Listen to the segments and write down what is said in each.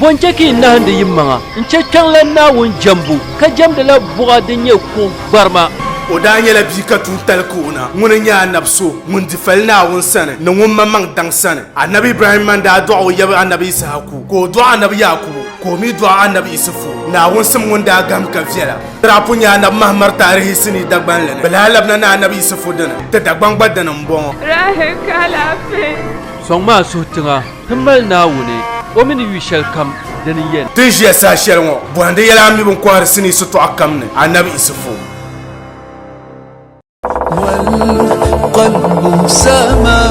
Ponchaki nahandi yimanga nchekang la nawun jambu ka jamda la buga dinye ko barma o da nyela bi ka tun tal kuna mun nya nabso mun difal na won sane no mun mamang dang sane annabi ibrahim man da du'a ya annabi isaku ko du'a annabi yakub ko mi du'a annabi isufu na won sam mun da gam ka fiela rapu nya na mahmar tarihi sini dagban lene balalab na annabi isufu dana ta dagban badana mbon rahe kala fe songma sutinga himbal nawune o min wishal kam dani yen tijia sa shelmo bwande yala mi bon kwar sini sutu akamne annabi isufu والقلب سما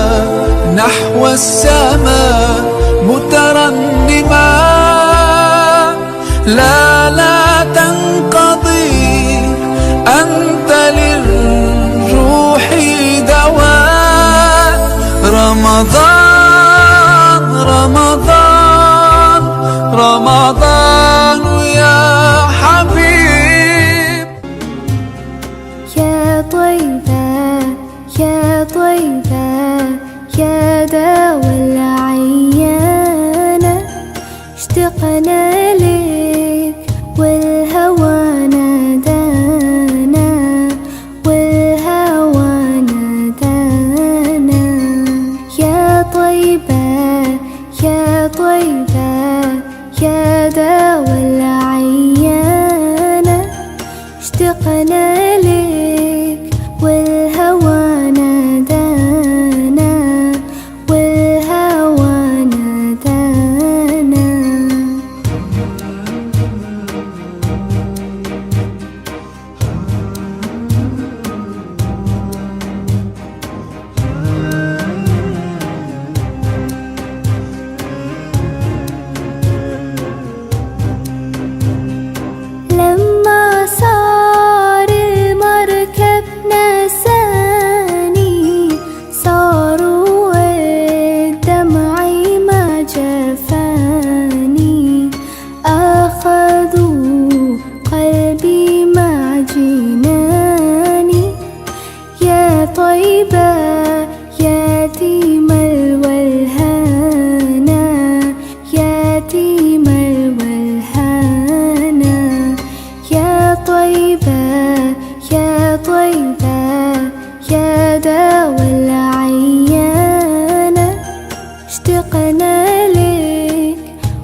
نحو السماء مترنما لا تنقضي أنت للروح دواء رمضان رمضان رمضان يا حبيب يا طيبة يا طيبة يا دوا العيانة اشتقنا لك والهوى نادانا والهوى نادانا يا طيبة يا طيبة يا دوا العيانة اشتقنا لك والهوى نادانا والهوى نادانا لما صار المركب نساني صاروا الدمع ما جفاني أخذوا قلبي مع جناني يا طيبة يتيم الولهانا يتيم الولهانا يا طيبة يا طيبة يا دوا العيانة اشتقنا لك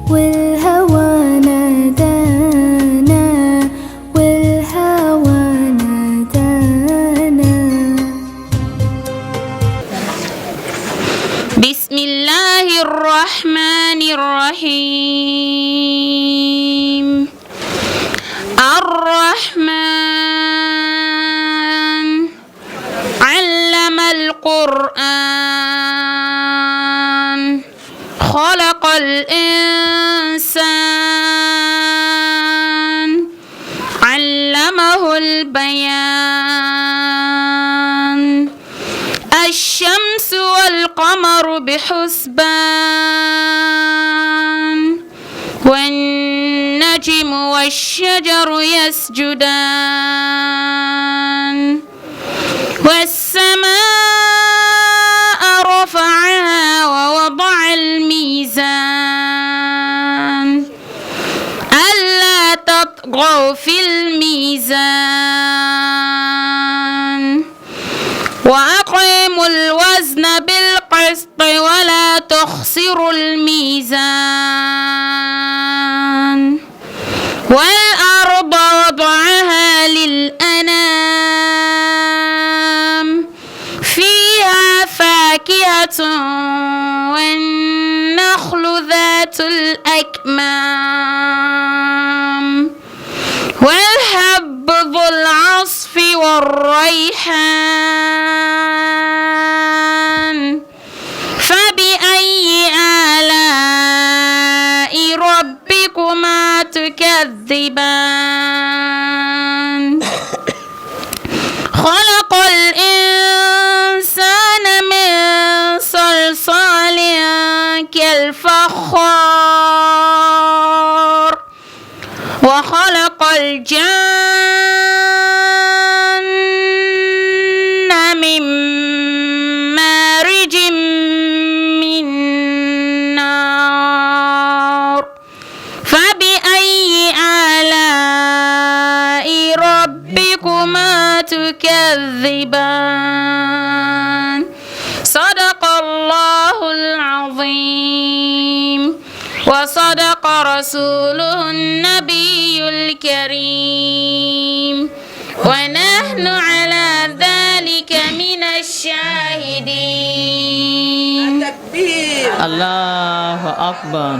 والهوى نادانا والهوى نادانا بسم الله الرحمن الرحيم الرحمن علم القرآن خلق الإنسان علمه البيان الشمس والقمر بحسبان والنجم والشجر يسجدان والسماء رفعها ووضع الميزان ألا تطغوا في الميزان وأقيموا الوزن بالقسط ولا تخسروا الميزان والأرض وضعها للأنام فيها فاكهة والنخل ذات الأكمام والحب ذو العصف والريحان فبأي آلاء ربكما تكذبان خلق الإنسان من صلصال كالفخار وخلق الجن من مارج من نار تكذبان صدق الله العظيم وصدق رسوله النبي الكريم ونحن على ذلك من الشاهدين. الله أكبر.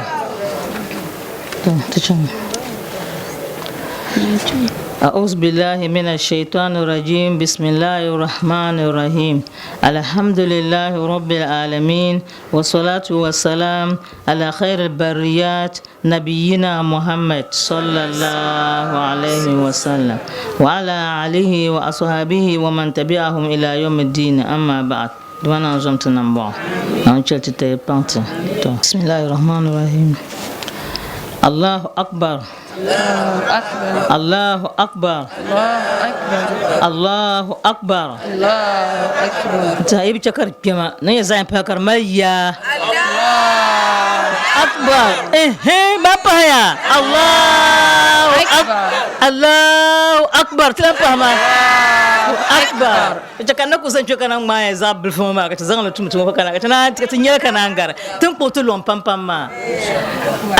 أعوذ بالله من الشيطان الرجيم. بسم الله الرحمن الرحيم. الحمد لله رب العالمين والصلاة والسلام على خير البريات نبينا محمد صلى الله عليه وسلم وعلى آله وأصحابه ومن تبعهم إلى يوم الدين. أما بعد وانا نظمت نمبر بسم الله الرحمن الرحيم. الله أكبر الله أكبر الله أكبر تهيب شكر جماعة نيزاين بكر ميا أكبر بابا يا الله أكبر الله أكبر تلبها ما أكبر جكنا كوسن جكنا ما يزاب بالفما كتزعم لتوم توم كنا كتنيا كنا عنكر تنقطع بام بام ما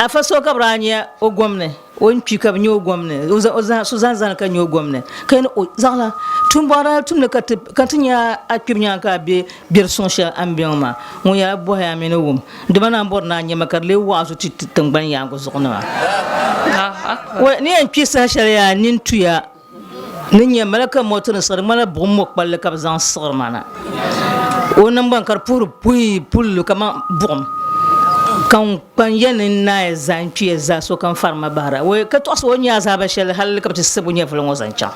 أفسو كبرانيا وقومنا ونشي كبنيو قومنا سوزان زان كنيو قومنا كأنه زعلا توم بارا توم كتنيا أكبرنيا كابي بيرسونشا أمبيوما ويا بوها منوم دمنا أمبورنا نيما كرلي واسو تتنبني يانكو سكنا ونيا كيسا شريا نينتويا نيا ملكا موتنا صار ملا بومك بالك بزان صار معنا ونبغى كربور بوي بول كمان بوم كان يننا زانتي زاسو كان فارما بارا وكتوس ونيا زابشل هل كبتسبونيا فلون زانشا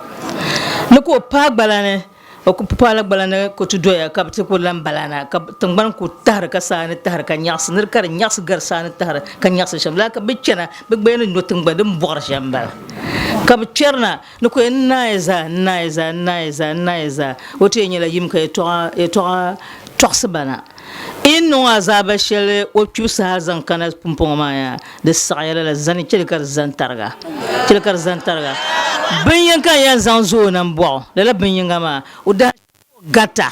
نكو باغ بالانه ko pala balana ko tudoya kabte ko lam balana kab tangban ko tar ka sane tar ka nyas nir kar nyas gar sane tar ka nyas shamla ka bicena begben no tangban dum bor shambal kab cerna no ko naiza wote nyela yim ka to sabana inno azaba shele o chusa zan kana pumpoma ya de sayala la zani cilkar zantarga binyan kan ya zanzo nan bo la binyan gama uda gata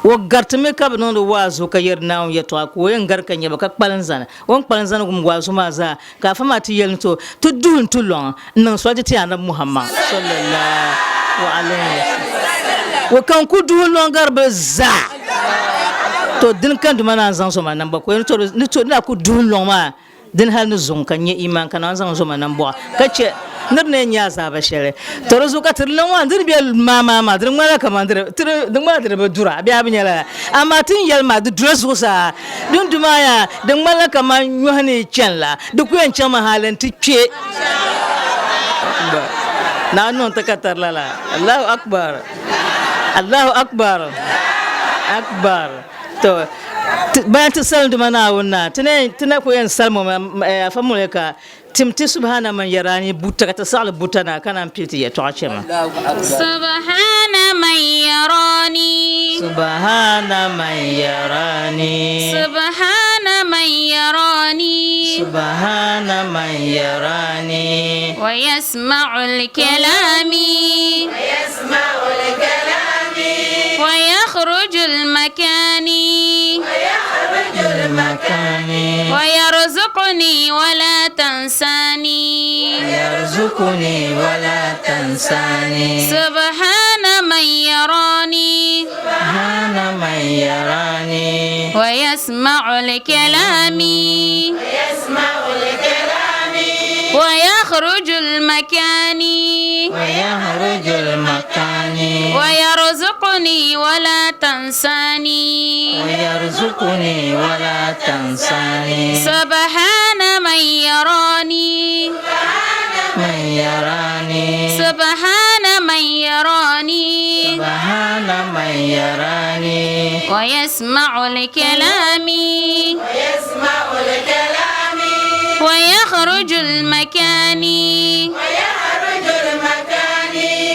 wo gartme ka non do wazo ka yerna ya to ko yen garkan ya baka kpalanzana won kpalanzana gum wazo maza ka fama ti yel to dun tulon nan soje ti annabi muhammad sallallahu alaihi wasallam wo kan ku dun lon garbe za to din kan duma nan zanzo man nan ba ko ni to na ku dun lon ma din hal no zon kan ye iman kan zanzo man nan bo kace nirne nya zaba shere to rozu ka tirlan wa dir bel mama dir mala kamandir dir mala dir dura biya binyala amma tin yal ma du dress sa dun dumaya dir mala kaman yohane chenla du ku en chama halan tice na non takatar lala Allahu akbar to bayan ta sal dumana wonna tana ko yan salmo famuleka timti subhana man yarani butta ka tasal butana kana mpiti ya to achema subhana man yarani wa yasma'ul kalami wa yakhrujul makani ويرزقني ولا تنساني سبحان من يراني ويسمع لكلامي ويخرج المكان ويرزقني ولا تنساني سبحان من يراني ويسمع لكلامي ويخرج المكان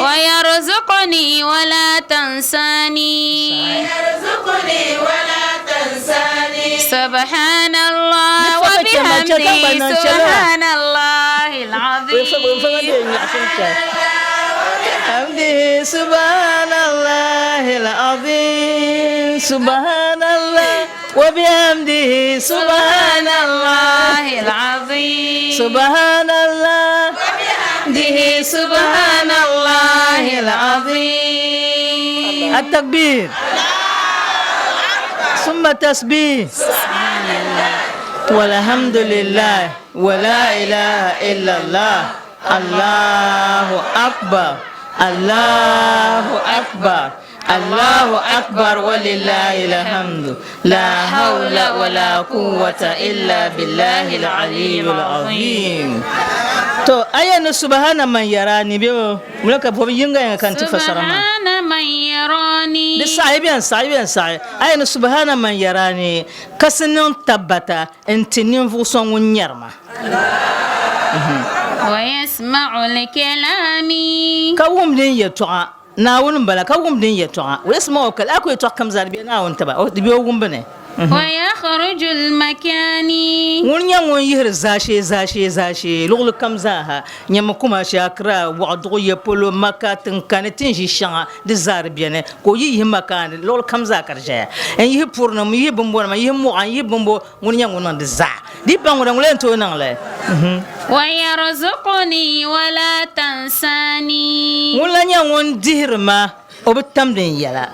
ويرزقني ولا تنساني سبحان الله وبحمده سبحان الله العظيم حمده سبحان الله العظيم سبحان الله وبحمده سبحان الله العظيم سبحان الله وبحمده سبحان الله العظيم التكبير ثم التسبيح والحمد لله ولا إله إلا الله الله أكبر الله أكبر الله أكبر ولله الحمد لا حول ولا قوة إلا بالله العلي العظيم تو أين سبحان من يراني بيو ملك أبو ينغا كان تفسر ما سبحان من يراني بالصعيبين صعيبين صعيب أين سبحان من يراني كسنون تبتا انتنين فوسون ونيرما ويسمع لكلامي كوم دين يتوعى ناون بلا كوم دين يتوعى ويسمعوا كل أكو يتوعى كم زار بينا ناون تبا أو تبيو بني ويخرج المكان ونيا ونيهر زاشي لغل كم زاها نيا مكوما شاكرا وعدو يبولو مكاتن كانت تنجي شان دزار بينا كو يي مكان لغل كم زاكر جاي ان يي بورنم يي بمبو ما يي مو ان يي بمبو ونيا ونان دزا دي بان ولن تو نان ويرزقني ولا تنساني ولا نيا ون ديرما وبتم دين يلا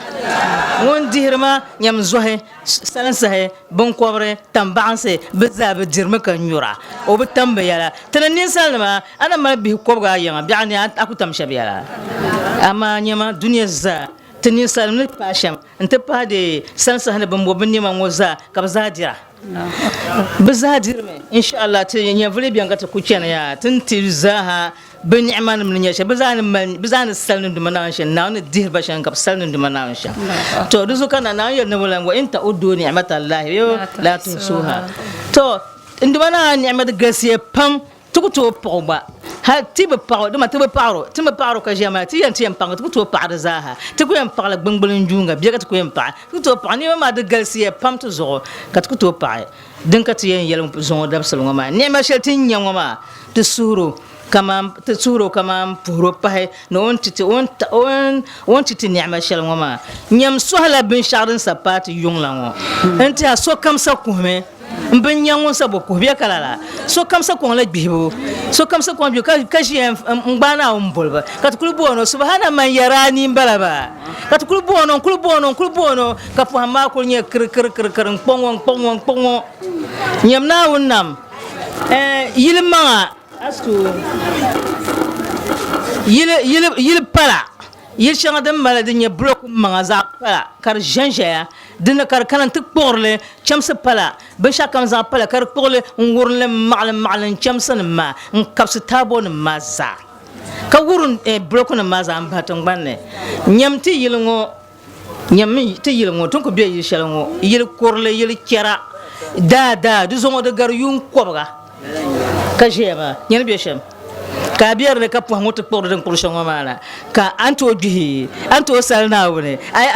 ون ديرما نيام زوهي سلنسه بنكوبره تنبعنسه بزاب ديرمك نيورا وبتم بيلا تنين سلمى انا ما بيه كوبغا يما يعني اكو تمشي بيلا اما نيما دنيا زا تنين سلمى باشم انت بادي سلنسه هنا بمبو بنيما موزا كبزاديرا بزاديرمي ان شاء الله تنين فلي بيان كتا كوتشنا يا تنتزاها بنعمان من يشا بزان السلن دمناش ناون الدير باشان كب سلن دمناش تو دزو كان نايل نولا وانت ادو نعمه الله لا تنسوها تو عندما نعمه غسيه بام تكتو بوبا ها تيب باو دما تيب باو كجما تيان بان تكتو باو زاها تكو يم باو بنبلن جونغا بيغا تكو يم باو تكتو باو ني ما د غسيه بام تزو كتكتو باو دنكت ين يلم زون دبسلو ما نعمه شتين يوما تسورو كمان تسورو كمان بروبه نون تتي نعمة شلوما نيم سهلة بن شارن سبات يوم لانو أنت سو كم سكومه بن يوم سبوكو بيا كلالا سو كم سكون لا بيبو سو كم سكون بيو كاشي مبانا أمبولبا كتقول بونو سبحان من يراني بلابا كتقول بونو كفهما كل نيا كر بون نيمنا ونام يلما asko yile pala yil shanga dem mala de block magaza pala kar janja dina kar kanan tik porle chamsa pala ben shakam za pala kar porle ngurle ma'lan chamsan ma nkapsa tabon maza ka wurun block na maza am batong banne nyamti yilngo nyammi ti yilngo ton ko biye yil shalngo yil korle yil kera da du zongo de gar yun kobga kajema nyene bieshem ka bier ne kapu ngoto por den kurshon mala ka anto dihi anto salna wone ay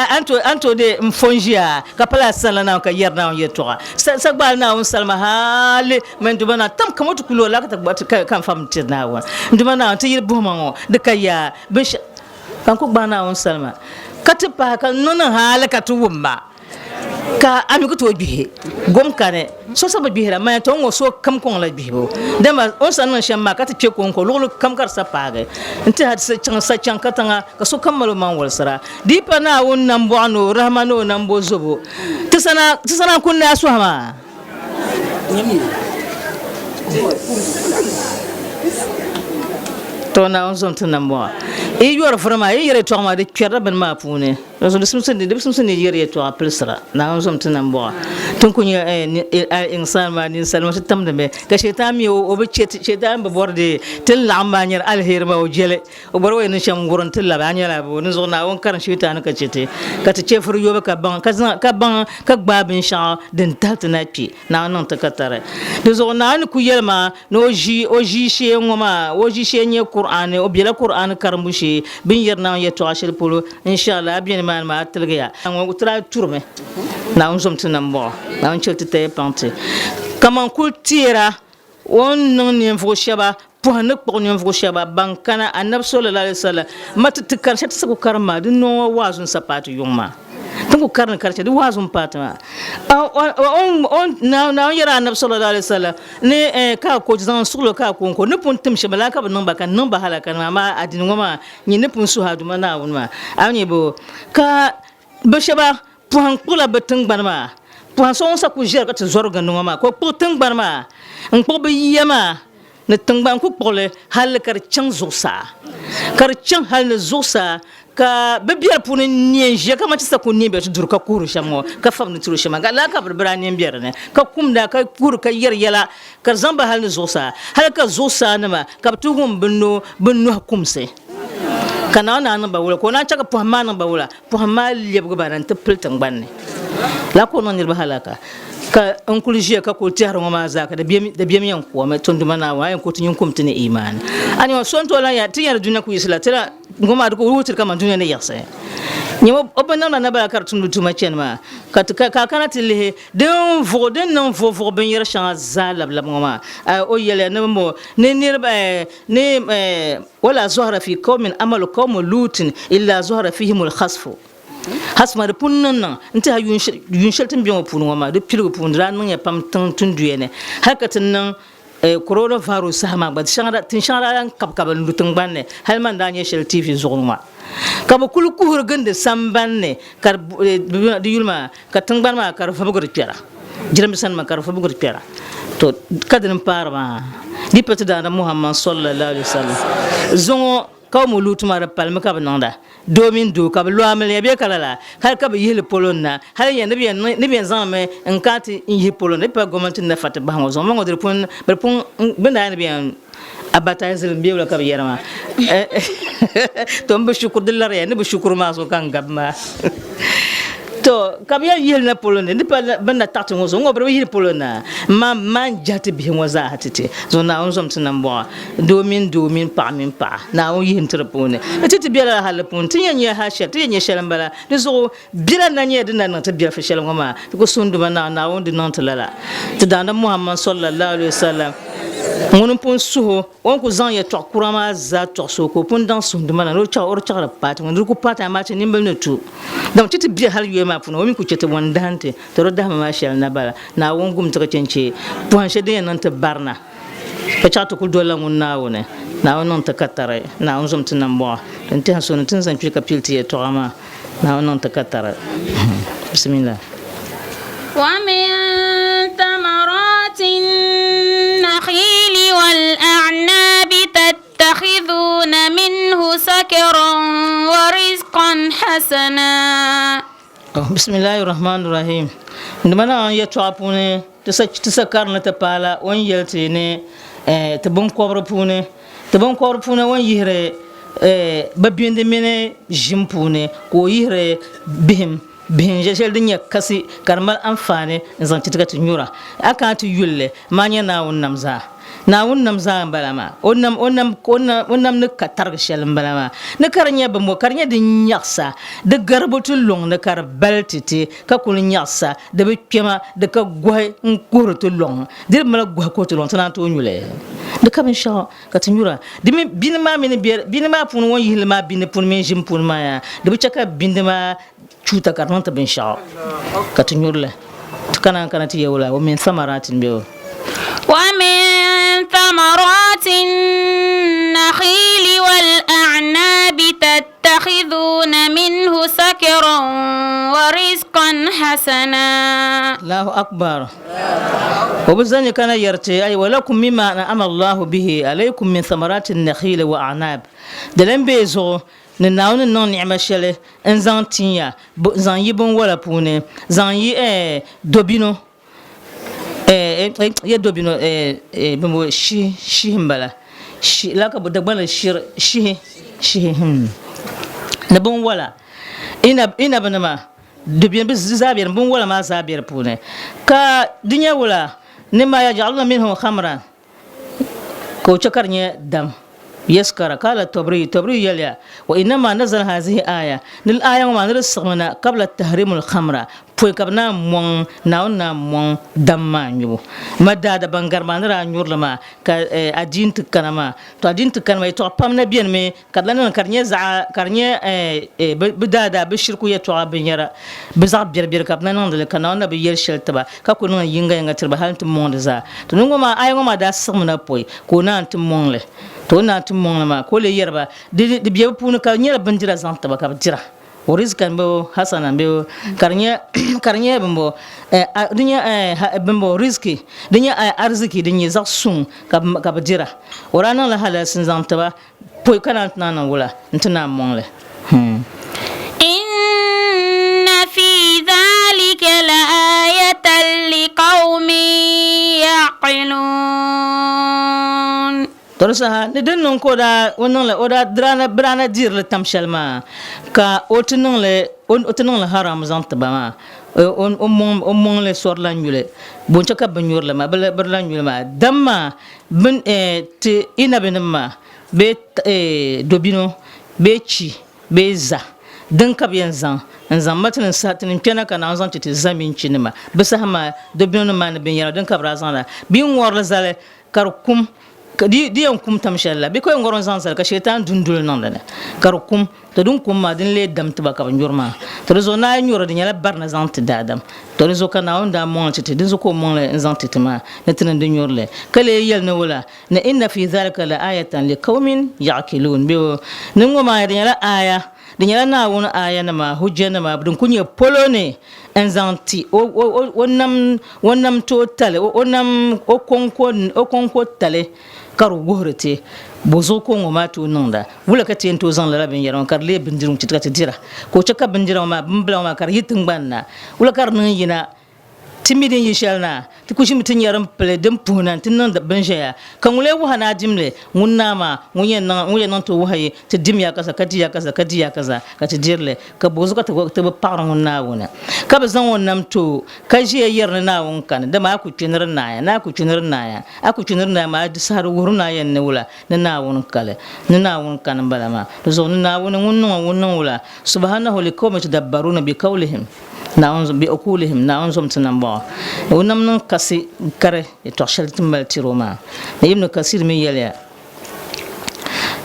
anto de mfonjia ka pala salna ka yerna on yetoa sa bal na on salma hale men dubana tam kamoto kulo la ka kan fam tirna wa dubana on tiyir bumango de kaya bish kan ko bana on salma katpa ka nona hala ka tuwumba ka ami ko to bihe gom kane so saba bihira ma to ngo so kam ko la bibo dema on sanan shamma ka te ko ko lolo kam kar sa page nti had sa chan katanga ka so kam malo man wal sara di pana won nambo anu rahmano nambo zobo tisana kunna so hama to na on zon tan nambo e yor vraiment e yere to ma de kierda ben ma pune so de sumsen yere to apelsra na on zon tan nambo tun kunya insan ma ni salma tam de me ka shetan mi o be shetan be borde tel la amanyar alher ma o jele o boro en sham nguron tel la banyala bo ni zo na on kan shetan ka chete ka te chefur yobe ka ban ka gba bin sha den tatna pi na non ta katare de zo na ni ku yelma no o ji she ngoma o ji she nye Qur'an o biela Qur'an karmushi bin yerna yeto ashir polo inshallah bien man ma telga on utra tourme na on somtu nambo na on chelte te pante kaman kultira on non ni fo shaba puhanik poknyon fuko shaba bankana annab sallallahu alaihi wasallam mat tikar shat sako karma dun no wazun sapatu yumma tungu karna karcha du wazun patma on na yara annab sallallahu alaihi wasallam ne ka ko zan sulo ka ko ne pun tim shibala ka ban ba kan nan ba halaka ma adin ngoma ni ne pun su hadu mana wonma awni bo ka be shaba puhan kula beteng banma puhan so sa ku jer ka tzorga ngoma ko puteng banma en po be yama ne tengban ku pole hal kar chang zusa kar chang hal ne zusa ka be biar punen nie je ka ma tsa ku nie be dur ka kuru shamo ka fam ne turu shama ga la ka bra nie biar ne ka kumda ka kuru ka yer yala kar zamba hal ne zusa hal ka zusa ne ma ka tugum bunno kumse kana na nan ba wala ko na chaka puhama nan ba wala puhama lebgo banan te piltan banne la ko non nirba halaka ka encourage ka ko tiar ngoma zaka da biyam yan ko me tunduma na wayan ko tun kum tune iman ani wa son to la ya tiyar duniya ku isla tira ngoma da ko wutir kama duniya ne yaksa ni obana na ba kar tun tuma chen ma ka kana tille den voden non vo ben yer shan zalab la ngoma o yele ne mo ne nirba ne wala zuhra fi qaumin amalu qaum lutin illa zuhra fihim al khasfu hasma de punnan nti ha yun sheltin biyo punu ma de pilgo pundra nan ya pam tun duyene hakatin nan coronavirus sama ba tin shangara kap lutun banne hal man da ne shel tv zuguma ka ba kul kuhur gande sambanne kar di yulma ka tangban ma kar fa bugor pera jiram san ma kar fa bugor pera to kadin parma di pata da muhammad sallallahu alaihi wasallam zongo kaw lutuma da palme ka bananda domin do ka lo amal ya be kala har ka be yele polonna har ya ne bien zame en kati in yi polonna pa gomanti na fata ba ngo zo mo ngod pon benda ne bien abata yazil biwla ka be yarama to mbe shukur dillar ya ne be shukur ma so kan gabma to kabya yel na polonne ne pa banda tatu ngozo ngobre yel polonna man jati bi ngoza hatete zo na on som tinan bo domin pa na on yin trepone tete biara halapon tinya nya ha shet tinya shelan bala de zo bila na nya dinna na tabiya fa shelan ngoma ko sundu bana na on de non tala to danda muhammad sallallahu alaihi wasallam ngun pun suho on ko zan ya to kurama za to so ko pun dan sundu mana ro cha pat ngun ko pata ma tin nimbel tu donc tete biya hal yema puno mi ku cete wondante to ro dama ma shel na bala na won gum to cence point shede nan te barna pa chato ku dola ngun na wona na won non te katare na on zum tin nambo den tan so tin san fi kapilti to ama na won non te katare bismillah wa min tamaratin nakhil wal a'nab tattakhiduna minhu sakran wa rizqan hasana. Bismillahirrahmanirrahim. Ndimana ya twapune tisa karna ta pala on yelte ne te bon kobro pune on yire babinde mene jimpune ko yire bihim je dinya kasi karmal amfane zan titika tunyura aka tu yulle manya na wonnam za balama onnam ne katar shel balama ne karnya bamo karnya de nyaksa de garbotul long ne kar baltiti ka kul nyaksa de be kema de ka goy ngurtul long de mala goy ko to long tan to nyule de kam insha ka tunyura de me binma me ne binma pun won yilma bin pun me jim pun ma ya de be chaka bindma chuta karnon ta bin sha ka tunyurle kana ti yewla wa min samaratin biyo ومن ثمرات النخيل والأعناب تتخذون منه سكرا ورزقا حسنا. الله أكبر. وبزني كان يرتي أي ولكم مما أنعم الله به عليكم من ثمرات النخيل والأعناب دلن بيزو نناون نون نعمة شله إنزان تيا زان يبون ولا بونه زان دوبينو ya dobino bimo shi himbala shi laka bu dagbala shi na bon wala ina banama dobino bis zabir bon wala ma zabir pune ka dunya wala nima ya jalna minhum khamran ko chakarnya dam يسكر قال التبري يليا وإنما نزل هذه آية للآية وما نرسغنا قبل التحريم الخمرة poi kabna mong nauna mong damma nyubu madada bangar manara nyurlama ka adin tukanama to adin tukanama to pamna bien me kadlana karnya za karnya bidada bishirku ya to abinyara biza bir kabna non de kanana bi yer sheltaba ka ko non yinga yanga tirba haltu monde za to ngoma ay ngoma da samna poi ko nan tum mongle to nan tum monglama ko le yerba de biye punu ka nyera bandira zantaba ka dira Orizkan bo hasana bo karnya bimbo dunya bimbo rizki dunya arziki dunya zaksun ka bajira orana la hala sin zamtaba poi kana tana wala ntana mongle inna fi dhalika la ayatan liqaumin yaqilun torsa ne den non ko da wonon le oda drana brana dir le tamshalma ka otunon le haram zantba ma on le sor la nyule bon chaka banyor le ma bala la nyule ma damma bin te inabenma be dobino be chi be za dan ka bien zan nzan matin satin pena kana zan tete zamin chinima bisa ma dobino ma ne ben yara dan ka brazan la bin wor la zale karkum di yon kum tamshalla bi ko ngoron sansal ka shetan dundul non dana karukum to dun kum ma din le dam tba ka njurma to rezo na nyuro de nyala barna zant dadam to rezo kana onda mon tete din zo ko mon le zant tma netin de nyorle kale yel na wala na inna fi dhalika la ayatan liqaumin yaqilun bi ningo ma de nyala aya de nyala na won aya na ma hujja na ma dun kunye polone enzanti wonnam to tale wonnam o konko tale karu gohrete bozo ko ngoma to nonda wula ka tin to zan la ben yaron kar le bindirum citka dira ko caka bindirum ma bimbla ma kar yitin banna wula kar nan yina timidin yishalna ti kushi mutun yaran ple dem punan tin nan da benjaya kan wule wahana dimle munna ma munyen nan to wahaye ti dim ya kasa kadi ya kasa ka ti dirle ka bozo ka ta paran na wona ka ba zan wonnam to ka je yarna na won kan da ma ku kinir na ya aku kinir na ma di sar wurna yan ne wula na won kale na won kan balama to zo na won wula subhanahu liqawmin tadabbaruna bi qawlihim na bi okulihim na onzom tinamba wonam nan kasi kare to shal timbal tiroma ne ibn kasir min yala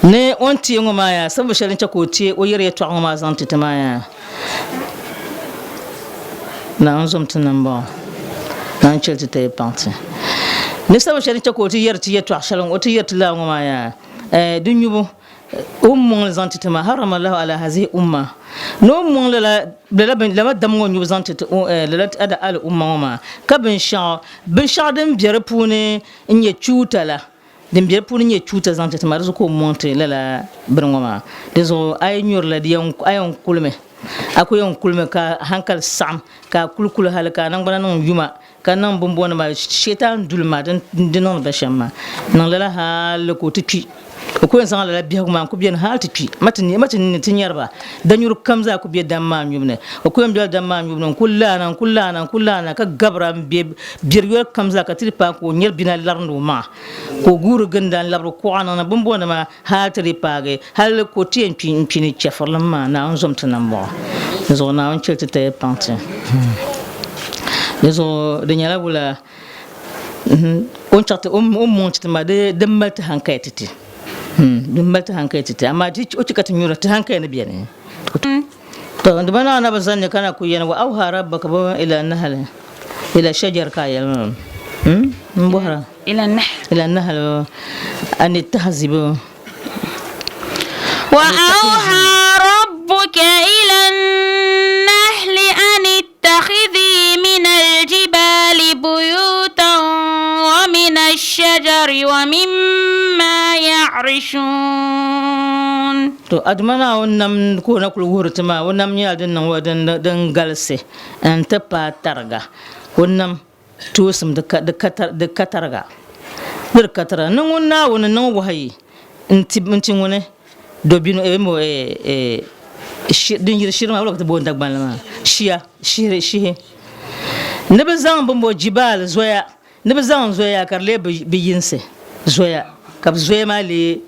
ne onti ngoma ya sabu shalin chakoti o yere to ngoma zanti tamaya na onzom tinamba nan chelti tay panti ne sabu shalin chakoti yerti to shalon o to yerti la ngoma ya dunyubo zanti tama harama Allah ala hazi umma no mon la damgo nyu zanti la ada al umma ma ka bin sha den biere pune nye chutala den biere pune nye chuta zanti tama rezo ko monte la brngoma dezo ay nyor la diyan ayon kulme akoyon kulme ka hankal sam ka kulkul halaka nan bana non yuma ka nan bombona ma shetan dulma den dinon bashama nan la hal ko tiki ko en san la biya kuma ko bien halti pi matini tin yarba danyur kamza ko biya damma nyumne ko en biya damma nyumne kullana ka gabra bir kamza ka tripa ko nyer bina larndo ma ko guru gandan labro ko anana bombona ma halti page hal ko tien pini chefarlama na on zomtana mo zo na on chelte te pante zo de nyala bula on charte monte ma de malta hankaytiti dum malta hankaytiti amma di o cikata nyura ta hankay na biya ne to ndabana na bazan kana ku yana wa auha rabbaka ba ila nahl ila shajar kayal مبهرة إلى النحل أن تهذب وأوحى ربك إلى النحل أن اتخذي من الجبال بيوتا ومن الشجر ومما يعرشون to admana wonnam ko na kul wurtuma wonnam nyalden nan wadan dan galse an tapa targa wonnam tusum de katarga bir katara nan wonna wonna nan wahayi intin wona dobino mo din yir shirma wala ta bon dagban lama shihe ne bezan bombo jibal zoya ne bezan zoya karle biyinse zoya ka zoe ma le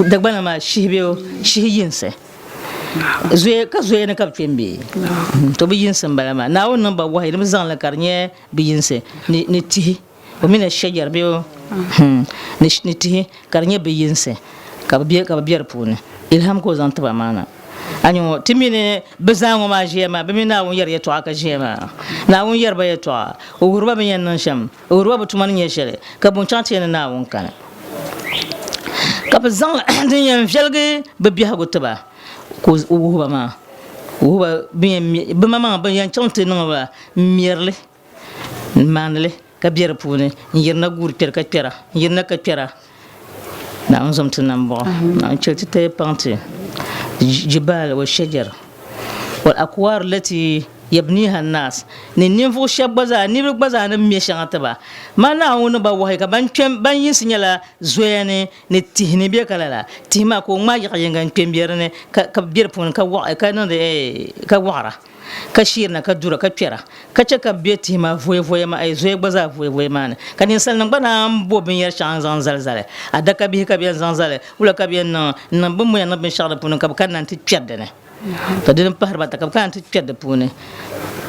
dagbana ma shihbeo shihiyinse zoe ne ka pembe to bi yinse balama na won ba wahi dum zan la karnye bi yinse ni tihi o mina shajar beo ni tihi karnye bi yinse ka bier pune ilham ko zan taba mana anyo timine bezango ma jema be mina won yer yeto aka jema na won yer ba yeto o gurba be yan nan sham o gurba ba tuman nye shere ka bon chante na won kana ka bezang din yan felge be biha go taba ko o ba ma o ba be mama ba yan chante no ba mierle manle ka bier pune yer na gur ter ka tera yer na ka tera na on zom tunan bo na chete te pante جبال والشجر والأكوار التي يبنيها الناس نينفو شبزا نيبك بزا نميشان تبا ما ناون با وهي كبان بان يسنيلا زويني نتيهني بيكالا تيما كو ما يقين كمبيرني كبير بون كانون كوارا kashirna ka dura ka pera ka ce ka beti ma voye ma ai zoye gbaza voye ma ne kan insal nan bana bo bin yar chan zan zalzale adaka bi ka bi zan zale wala ka bi nan nan bum ya nan bin shar da punun ka kan nan ti perde ne to din pahar ba ta ka kan ti perde pune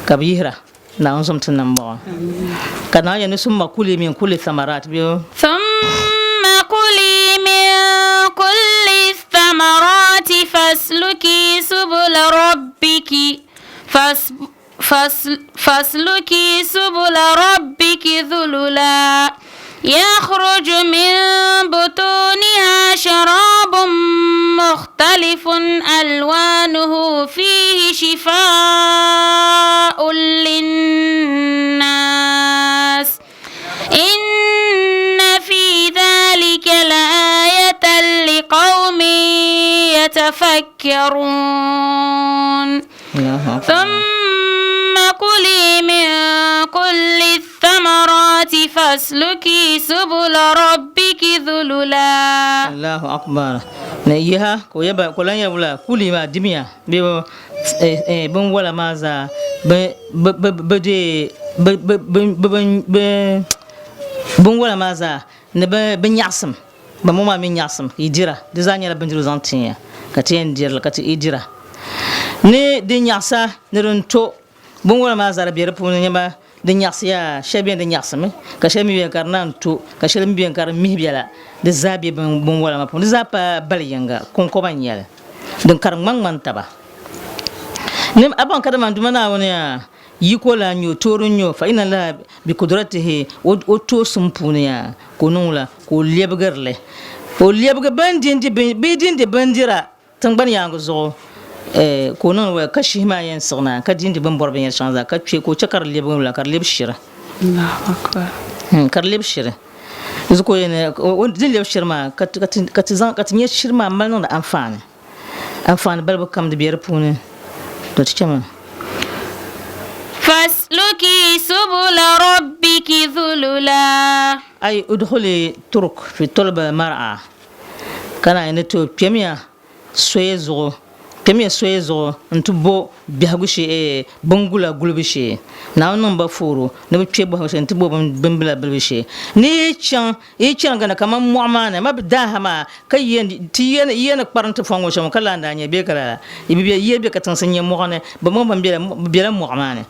ka bi hira na on som tunan ba kana ya ne summa kuli min kulli thamarat bi thumma kuli min kulli thamarati fasluki subul rabbiki فاسلكي سبل ربك ذللا يخرج من بطونها شراب مختلف ألوانه فيه شفاء للناس إن في ذلك لآية لقوم يتفكرون ثم كلي من كل الثمرات فاسلكي سبل ربك ذللا الله أكبر نيها كويبا كلان يبلا كلي ما دميا بيو بن ولا مازا بدي بن ولا مازا نبى بنياسم بموما من ياسم يديرا دزانيا بنجلو زانتيا كاتين دير كاتي يديرا ne de nyasa ne ronto bon wala ma zara biere pour ne ba de nyasa shebe de nyasa me ka shebe bi karnan to ka shebe bi kar mi biala de zabi bon wala ma pour de zapa balyanga kon ko banyala don kar man taba ne aban kada man dumana woni ya yiko la nyo torun nyo fa ina la bi kudratihi o to sumpuniya ko nula ko lebgarle o lebga bandindi bidindi bandira tangban yango zo ko non wa kashi ma yan sona ka dindi ban borben ya chanza ka ce ko cakar lebga la kar lebshira Allahu akbar kar lebshira zuko yana din lebshira ma ka tizan ka tinye shirma mal non da amfani balba kam da biyar pune to tike ma فاسلكي سبل ربك ذللا أي ادخلي طرق في طلب المرأة كان ينتو بيميا سويزو ntubo bihagushi bongula gulbishi na wannan ba furu ne bice ba hausa ntubo bimbila bilbishi ni chan gana kaman mu'mana mabda hama kai yen kparanta fango shamo kala ndanye be kala yebe ka tansanye mu'mana ba mo ban bela mu'mana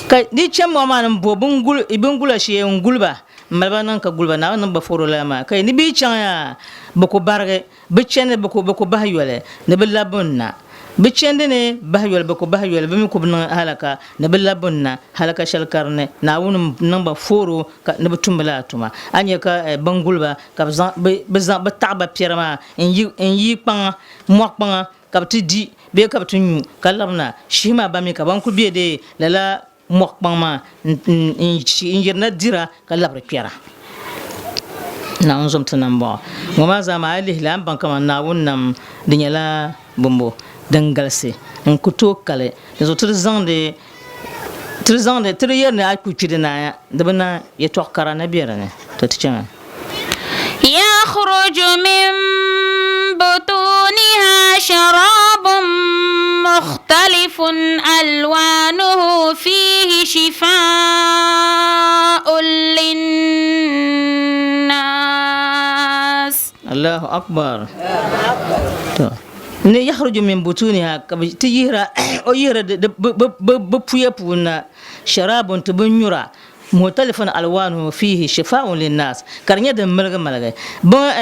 kai ni chan mu'mana bo bongula shi ngulba malba nan ka gulba na wannan ba furu lama kai ni bi chan ya bako barge bi chene bako bahyole ne bilabunna bichende ne bahyol bako bahyol bimi ko bna halaka ne bilabunna halaka shalkarne na wonum namba foro ka ne butumbala tuma anya ka bangulba ka bazan bataba pierma en yi pan mokpan ka tidi be ka tunyu kalamna shima bami ka banku be de lala mokpan ma injirna dira ka labre piera na onzom tanamba ngoma zama ali lam bankama na wonnam dinyala bombo dangalse on kuto kale zo trzande triyerne akuchide na ya dabana ya tokkara na biyarane to tichama يخرج من بطونها شراب مختلف ألوانه فيه شفاء للناس Allahu akbar to ne yakhruju min butuniha tiyira o yira de puya puna sharabun tubunyura mutalifan alwanu fihi shifaa'un linnas karnya da malga ba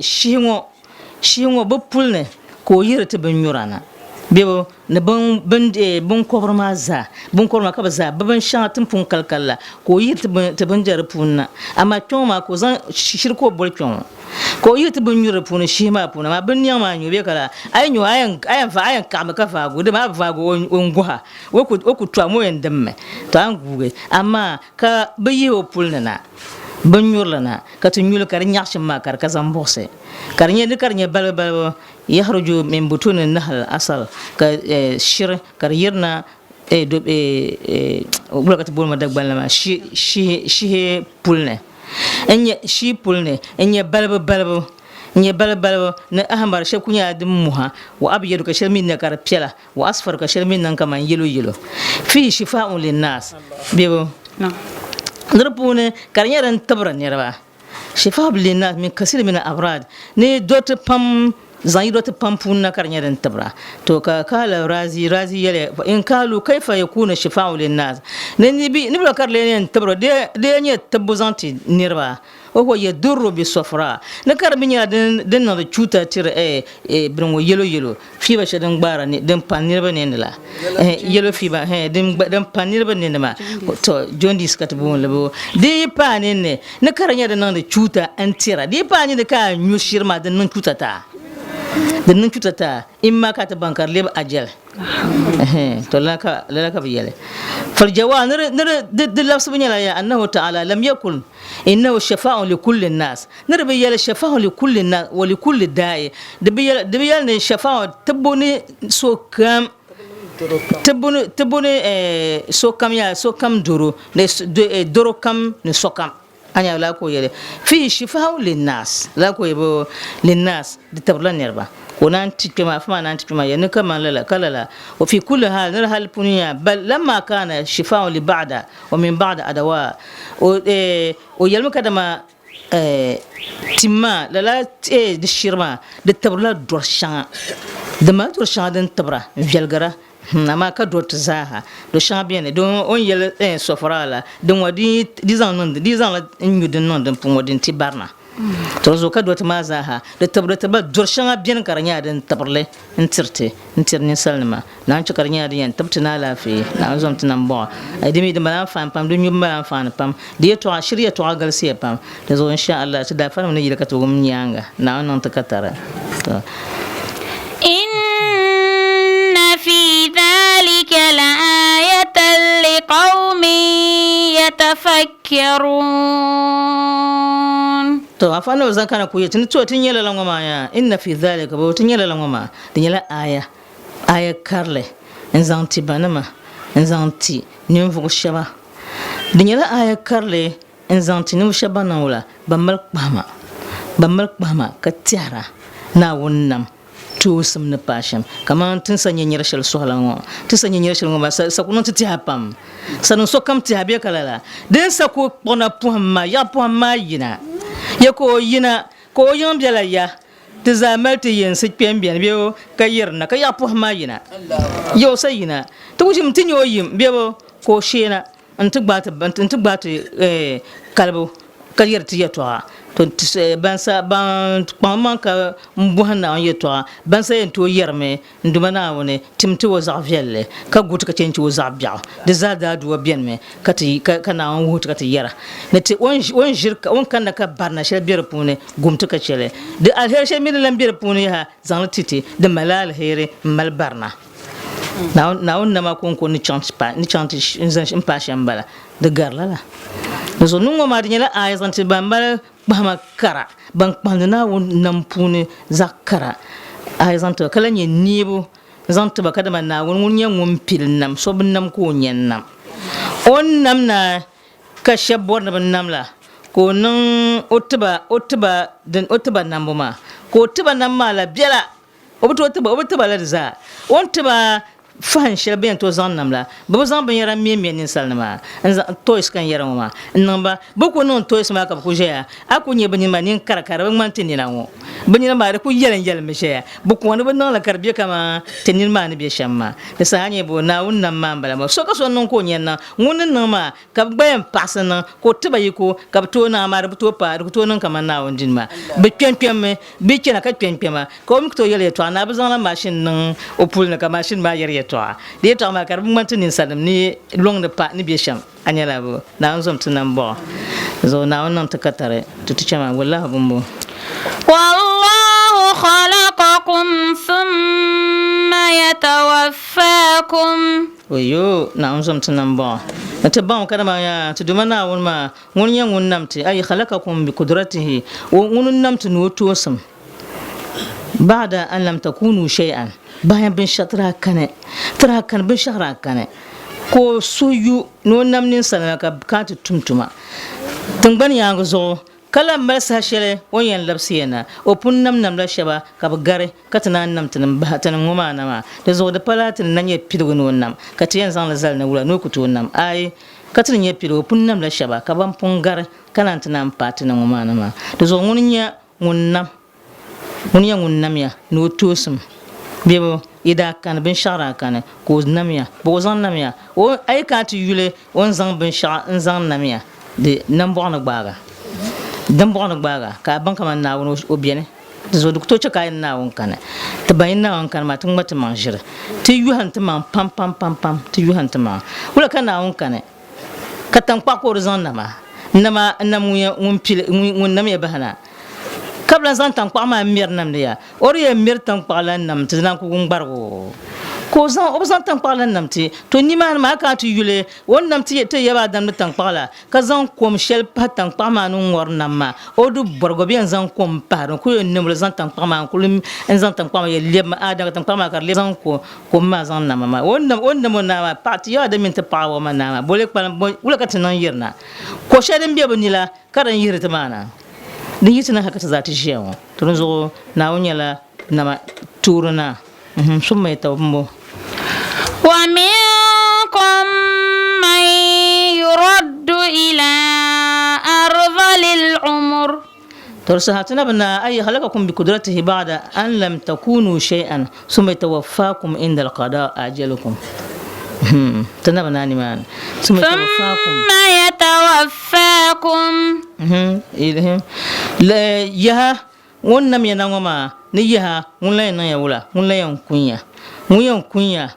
shingo bu pulne ko yira tubunyura na bebo ne bon kobrma za bon kobrma ka za ban shan tun pun kalkalla ko yira tubunjar punna amma toma ko zan shirko bolkon ko yiti bin yura puna shi ma puna ma bin nyama nyu be kala ay nyu ayan kam ka fa go de ma fa go onguha wo ku twa mo endemme to an guge amma ka bayi o pulna na bin yurla na ka tun yul kar nyakshin ma kar ka zan bose kar nye de kar nye bal yahruju min butun nahl asal ka shir kar yirna wala ka tbul ma dagbal ma shi pulne enye shi pulne enye balbo ne ahmar shakunya dum muha wa abyadu ka shalmin na kar pela wa asfar ka shalmin nan kaman yelo fi shifaa'un linnas bebo nrpune karnya ran tabra nerba shifaa'un linnas min kasir min al-abrad ne dot pam zan dot pam punna karnya ran tabra to ka kala razi yale in kalu kaifa yakuna shifaa'un linnas ne ni bi karle ne tabra de ne tabuzanti nerba o yadurru bi safra na karbinya den na chuta tire bringo yelo fi ba shadan gbara ne den panir ba ne la yelo fi ba den panir ba ne ma to jondi skatbu lebo de pani ne na karanya den na chuta antira de pani de ka nyushirma den nan chuta ta den nan chuta ta imma ka ta bankar leb ajal to laka biyale fal jawab nir lafsu binyala ya annahu ta'ala lam yakun innahu shafa'un li kulli nas nir biyale shafa'un li kulli nas wa li kulli da'i de biyale ne shafa'un tabuni sokam sokam duru ne duru kam ne sokam anya la ko yele fi shifa'un lin nas la ko yebo lin nas de tabla nerba ونان تكما فما نان تكما يعني كما لا كلا وفي كل حال نرى البنية بل لما كان شفاء لبعض ومن بعض أدواء ويلم كدما تما لا دشيرما دتبرلا درشان دما درشان دن تبرا فيلغرا nama ka dot zaha do champion don on yel sofrala don wadi dizan la nyudin non den pon wadin tibarna to zo ka dot ma zaha da tabrata ba dorshanga bien karanya den tabrle intirni salma nan ci karanya den tabtina lafi na zom tinan bo ai dimi da malan fam pam dun yumma fam pam da to shirya to agal sai pam da zo insha Allah ta da fara mun yi da ka to gum nyanga na non ta katara to في ذلك لآية لقوم يتفكرون to afano zan kana kuye tin to tin yela langoma ya inna fi dhalika bo tin yela langoma tin yela aya karle nzanti banama nzanti nimvu shaba tin yela aya karle nzanti nimvu shaba na wala bamal kpama ka tiara na wonnam to sum na pasham kaman tin sanya nyirashal sohalango tin sanya nyirashal ngoma sa kuno ti hapam sanu so kam ti habia kalala den sa ko pona puhamma yina ya ko yina ko yom biala ya ti zamal ti yen sit pem bian biyo kayirna ka ya puhamma yina yo sayina to wujim tin yo yim biyo ko shena antu gbata kalbo kayirti ya to bansa ban kpamman ka mbuhanna on yetwa bansa yento yerme ndumana woni timti wo zavelle ka gut ka cenci wo zabya de zada duwa bienme kati kana on wut kati yera neti on jirka on kan ka barna shel bier pune gumtu ka chele de alher shel min lam bier pune ha zan titi de malal here mal barna na on nama kon ni chanti nzan pa shambala de garlala so nungo ma dinyala ayzan ti bambala bama kara ban kpandina won nampune zakara ayzan to kala nye nibu zanto bakada man na won nya won pilnam so bnnam ko nyennam on namna ka shabor na bnnamla ko non otba nambuma ko otba namala biela obuto la za on tiba fan shel ben to zan namla bo zan ben yara mi ni salnama toys kan yara ma namba bo ko non toys ma ka ko jeya aku nye ben ma nin karakara ben man tin na wo ben ni ma ko yelen me sheya bo ko non la karbiya kama tin ma ni be shamma da sa hanye bo na wun nan ma bala ma so ka so non ko nyen na wun nan ma ka bayan pasana ko tiba yiko ka to na ma to pa to non kama na wun din ma be pem me be kena ka pem ma ko mi to yele to na bazan la machine nan opul na ka machine ma yere to de to ma kar man tin sadam ni long de pa ni be sham anyala bo na zom tin nan bo zo na won ta katare to chama wallahi bumbo والله خلقكم ثم يتوفاكم oyo na zom tin nan bo ta ba kada ma ya to duma na won ma won yan won namti ay khalaqakum bi qudratihi won namti no to sam ba'da an lam takunu shay'an bayan bin shatra kane tra kan bin shahra kane ko suyu no namnin sanaka ka tumtuma tungban ya zo kala marsa shele wonyan labsiyana o punnam nam la shaba ka bagare katana nam tan bahatan ngoma nama da zo da palatin nan ya pido wonnam katiyan zan la zal na wula no kutu wonnam ai katin ya pido punnam la shaba ka ban pungar kana tan patin ngoma nama da zo ngunya wonnam ya no tosum bebo ida kan bin shara kan ko namya bo zan namya o ai ka ti yule on zan bin shara zan namya de nan bo na gbaga dan bo na gbaga ka ban kama na wono obiene zo duk to chaka na won kan ta bayin na won kan ma tun mata manjira ti yuhan ta man pam ti yuhan ta ma wala kan na won kan ka tan kwa ko zan nama namu ya won pil won namya bahana kabla zan tan kwa ma mir nam ya ori ya mir tan kwa lan nam tinan ku gumbargo ko zan obzan tan kwa lan nam ti to ni ma ka tu yule won nam ti te yaba dan tan kwa la ka zan kom shel pa tan kwa ma nu ngor nam ma odu borgo bi zan kom pa ku yo nem zan tan kwa ma ku lim zan tan kwa ma ye lem ada tan kwa ma kar le zan ko ma zan nam ma won nam na ma pa ti ya da min ta pa wa ma na ma bole pa wala ka tan yirna ko shedin biya bunila karan yirta mana din yitina haka ta zata shi yawa to zo na wunyala na turuna sun mai tawammo wa minkum man yuraddu ila ardhil umur to sahatuna bana ay halakakum bi qudratihi ba'da an lam takunu shay'an summa tawaffakum inda alqada ajalukum تنبنا نمان ثم يتوفاكم إلهم لا يها ونم ينامما نيها ولا ينايولا ولا ينكويا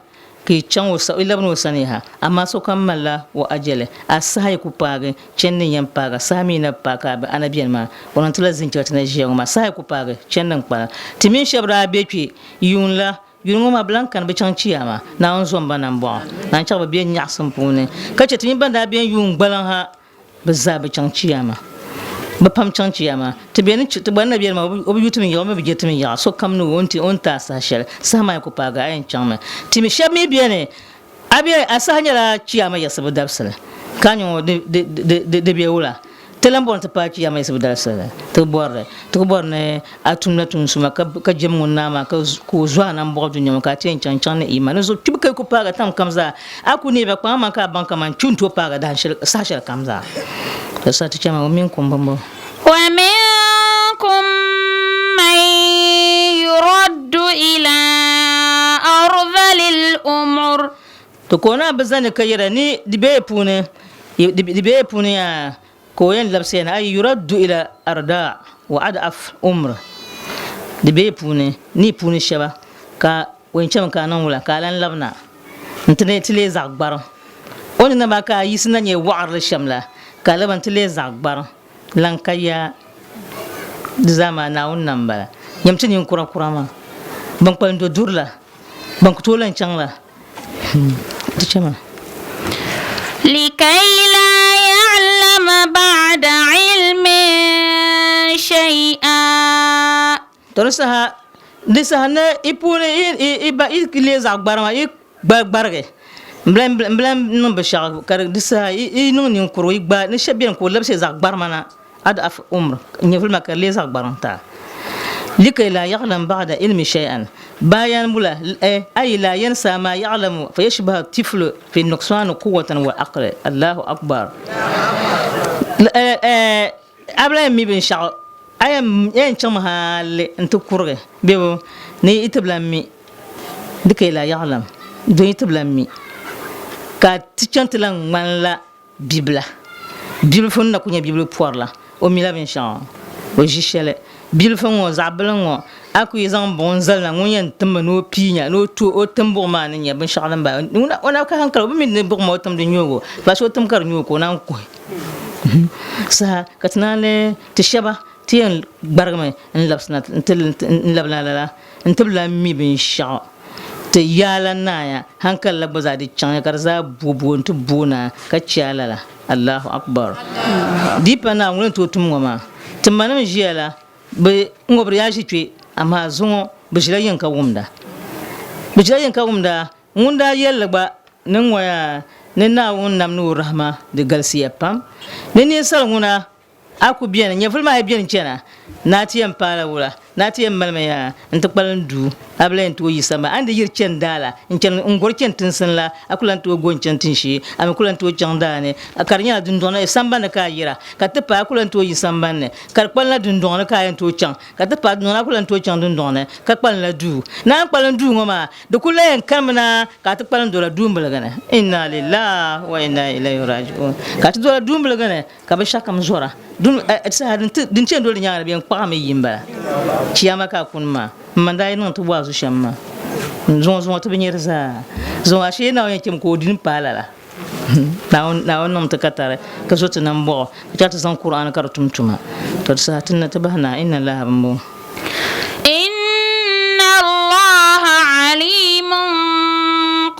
ki chanwo sa ilabno saniha amma so kammala wa ajale asahay ku page chennin yan paga sami na paga anabiyan ma wonan tula zinci wata na jiya ma sahay ku page chennin pa timin shabra beki yunla yungo ma blankan be chanchiya ma na on zomba nan bo nan chaba be nyaksum pune kace timin banda be yung balan ha be za be chanchiya ma ba pam chanchiya ma to be ni to banna be ma obi yutumin yawo be jetumin ya so kam no wonti on ta sa shel sama ko paga ayen chama timi shami be ne abi asanya la chiya ma yasabu dabsala kanyo de be wula telam bon ta pa chiya ma yasabu dabsala to borne atumna tun suma ka jemngon nama ka ko zwa nan bo dunya ka tin chanchan ne imani zo tibka ko paga tam kamza aku ne be kwa man ka banka man chunto paga dan shel sa shel kamza to sa ta chama min kumbambo ومنكم من يرد إلى أرذل الأمور تكونا بزن كيراني دبي بوني يا كوين لبسين أي يرد إلى أرداء وأضعف أمر دبي بوني شبا كا وين شم كانوا ولا كالان لبنا نتني تلي زعبار أنا ما كا يسنا يوعر الشملة كالبان تلي زعبار lankaya zama na wannan bala yamcin yin kura ma ban kwando durla ban ku tolan can la tace ma likai la ya'lama ba'da ilmin shay'a torsa disa na ipune iba ikile zagbar ma igbarge blam non be shag kar disa non nin kuro igba ni shabian ko labse zagbar mana adaf umr nyeful makar le zagbaranta لكي لا يعلم بعد علم شيئا بيان بلا أي لا ينسى ما يعلم فيشبه الطفل في النقصان قوة وعقل الله أكبر أبلا مي بن شاء أيام ينشمها أنت كورة بيو ني إتبلامي لكي لا يعلم دون إتبلامي كاتشانتلان من لا بيبلا بيبل فون نكوني بيبل بورلا وميلا بن شاء وجيشله bil fa ngo zablan ngo aku yezan bonzal na ngonyen tamba no pinya no to o tambo ma nya bin shaglan ba ona ka hankal bu min bu mo tam de nyogo fa so tam kar nyoko nan ko sa katnale tishaba tiyan bargame in labsna in labla la in tabla mi bin sha te yala naya hankal la baza di chan karza bubu to buna ka chala la Allahu akbar dipa na ngun to tum ngoma timana jiala be ngobre ya jitwe amma zungo be jira yanka wumda ngunda yella ba nan waya nan na won namnu rahma de galsiya pam ne sal nguna aku bien nya fulma hay bien cena nati yam pala wala nati yam malmaya ntakpalan du ablen to yisama ande yir cen dala incen ngor cen tinsin la akulan to gon cen tinshi am kulan to candane akarnya dun dona samba na ka yira katpa akulan to yisamba ne karpalna dun dona ka yan to can katpa dun akulan to can dun dona karpalna du na palan du ngoma de kulen kamna katpalan dola du mbelgana inna lillahi wa inna ilaihi raji'un kat dola du mbelgana ka ba shakam zora dun sa din cen dole nyaara bien pame yimba kiyama ka kunma mandai non to wazu shamma zon to binyer za zon ashe na yan kim ko din palala na on nom to katare ka zo to nambo ta ta san qur'an kar tumtuma to sa tinna tabahna inna allaha bambo inna allaha alimun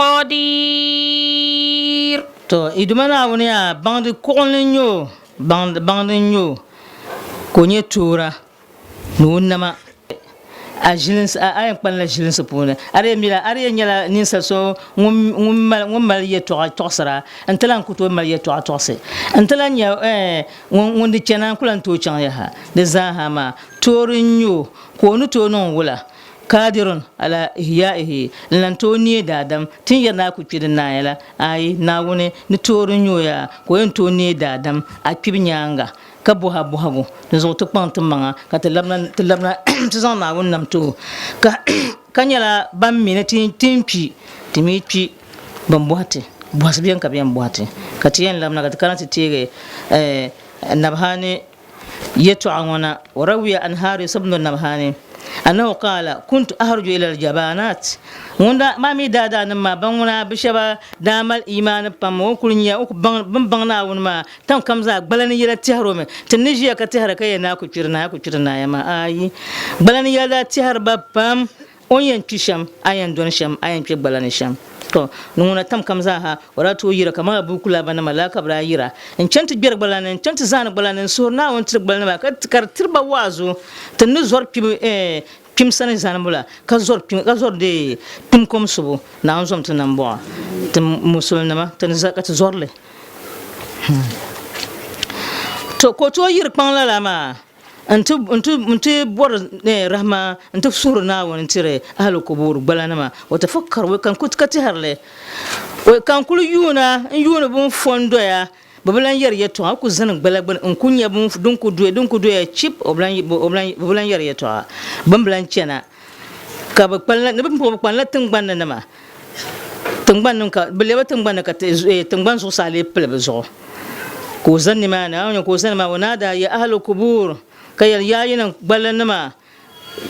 qadir to idumana woni ya bandi kolnyo bandi nyo ko nye tura nunama a jilins a ayan kpanla jilins puna are mila are nyala ninsa so ngum mal yeto a tosara antalan kuto mal yeto a tose antalan ya ngondi chena kulan to chan ya ha de zahama torinyo ko nu to non wula kadirun ala ihya'ihi lan to ni dadam tin yana ku kidin na yala ai na woni ni torinyo ya ko yen to ni dadam a kibinyanga ka buha go zo to pant manga ka te labna tizan na won nam to ka kanyala bam minati timpi timipi bam boate boas bien ka bien boate ka tiyan lamna ka kanati tege nabhani yetu angona warawiya an haris ibn nabhani أنه قال كنت أخرج إلى الجبانات وندا ما مي دادا نما بانونا بشبا دامل إيمان بامو كلنيا أو باننا ونما تام كمزا بلاني يلا تهرم تنجي كتهر كي ناكو تشرنا يا ما أي بلاني يلا تهر بام أوين تشام أين دون شام أين تشي بلاني شام to nuna tam kamza ha wara to yira kama bukula bana malaka bra yira en chanti ber balana en chanti zana balana so na won tir balana ka kar tirba wazo tan zor pim sana zana bula ka zor de pim kom subu na on som tan bo tan musulna ma tan zakat zorle to ko to yir pan la ma antu bor ne rahma antu surna won tire ahlu kubur balanama wa tafakkar wa kan kut katiharle wa kan kulu yuna bun fondo ya bablan yar yeto ku zanin balagban in kunya bun dun ku duye chip oblan yar yeto bamblan chena ka ba palna ne bun palna tungban na ma tungban nun ka belewa tungban ka tungban so sale plebzo ko zanni ma na ko zanni ma wanada ya ahlu kubur kayal yayinan balanama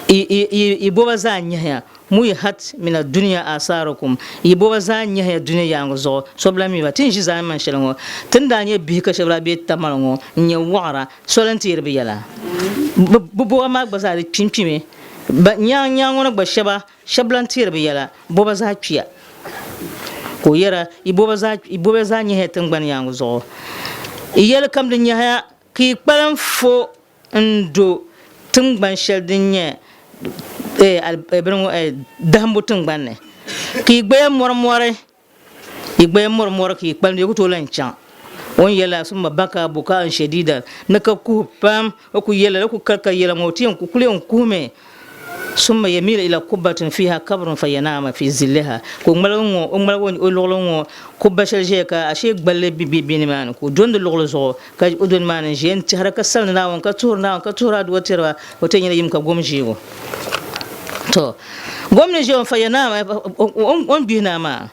iboba za nyaya muy hat min ad-dunya asarukum iboba za nyaya dunya yango zo soblami ba tin ji zaman shalongo tunda nye bi ka shabra be tamalongo nye wara solantir bi yala bo ma gbaza ri pimpime ba nyango na gba shablantir bi yala boba za piya ko yara iboba za nyaya tangban yango zo iyel kam de nyaya ki kpalan fo ndo tungban sheldinye dambu tungban ne ki gbe mormore ki kpan de ko lan chan on yela summa baka buka shedida naka ku pam ku yela ku kalka yela motin ku kule on kume ثم يميل إلى قبة فيها كبر فينام في ظلها كملون أملون أولون قبة شجيكا أشيك بل بينمان كجند اللغلزو كأدون مان جين تحرك السلنا وكتور دوتيرا وتنين يمكا قومجيو تو قومجيو فينام بينما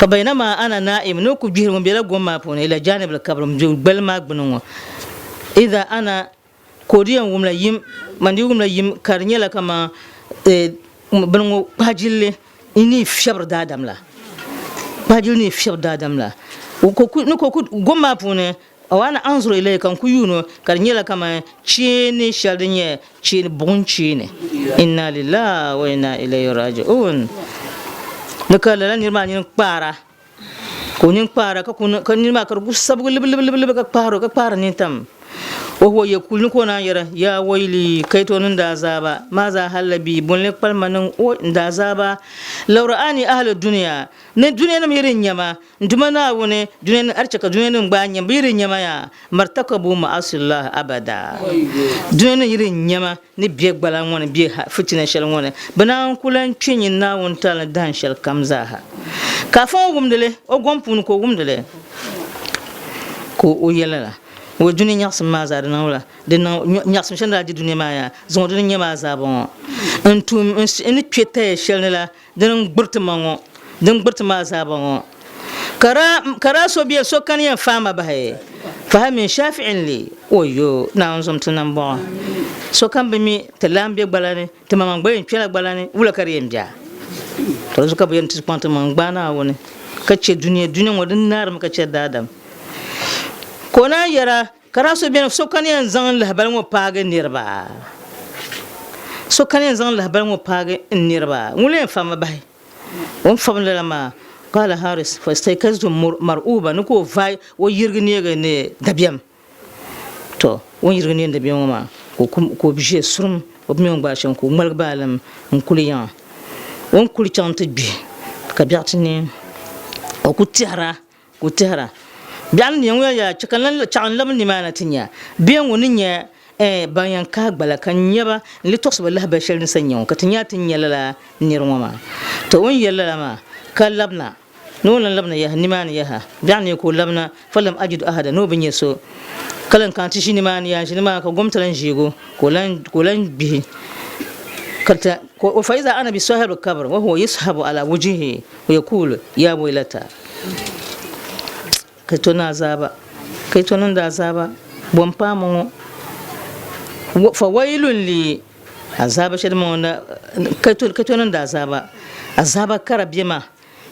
فبينما أنا نائم نوكو بيهم بلا قوم بون إلى جانب الكبر مجول بل ما بنو إذا أنا كوديان وملا يم مندي وملا يم كارنيلا كما بنو هاجيل إني فشبر دادم لا هاجيل إني فشبر دادم لا وكوكو نكوكو قوم بون وأنا أنظر إليك أن كيونو كارنيلا كما تشيني شالدنيا تشين بون تشيني إنا لله وإنا إليه راجعون nakala la nirma nyin kpara ko nyin kpara ka kun nirma ka gu sabu lib ka kpara ni tam o ho ye kul ko na yara ya waili kai to nun da azaba ma za halabi bunle palmanin o da azaba laurani ahli dunya ne dunya nam yirin nyama nduma na wone dunya na archaka dunya nan ba nyam yirin nyama ya martakabu ma asillah abada dunya na yirin nyama ni biye gbala wona biye fitina shel wona bana kulan cinyin na won tal dan shel kamzaha ka fa gumdele o gompun ko gumdele ko o yelala wo duni nyaks ma za na wala de na nyaks shanda di duni ma ya zo duni nyama za bon antum en twete shelnela de ngburtmango de ngburtma za bon kara so biya so kan yan fama ba he fahamin shafi'in li oyo na onzom tunan bon so kan be mi talambe gbalane te mama gbe twela gbalane wula kariyem ja to zo ka be yanti ponte man gbana woni ka ce duniya wadin nar maka ce dadam kona yara kara so bien so kan yan zan lahbal mo paga nirba so kan yan zan lahbal mo paga nirba ngulen fama bai on famla lama qala haris fastaykaztu mar'uba nuko vai wo yirgini ga ne dabiam to won yirgini dabiam ma ko bije surum o mi on ba shan ko malbalam on kuliyan on kulicante bi ka biatini o kutihara bian ni ya chakalan chanlam ni mana tinya bian woni nya bayan ka gbala kan nyaba li tos wallahi ba shelni sanyo ka tinya tinya la nirwama to on yalla ma kalabna نون لبنا يا نمان يا يعني يكون لبنا فلم أجد أحدا نو بنيسو كلن كانت شيء نمان يا شيء نمان كقوم تلنجيجو كلن به كرت وفإذا أنا بصاحب الكبر وهو يسحب على وجهه ويقول يا ويلتا كتونا زابا كتونا دازابا بومبامو فويل لي عذاب شدمونا كتونا دازابا عذاب كربيما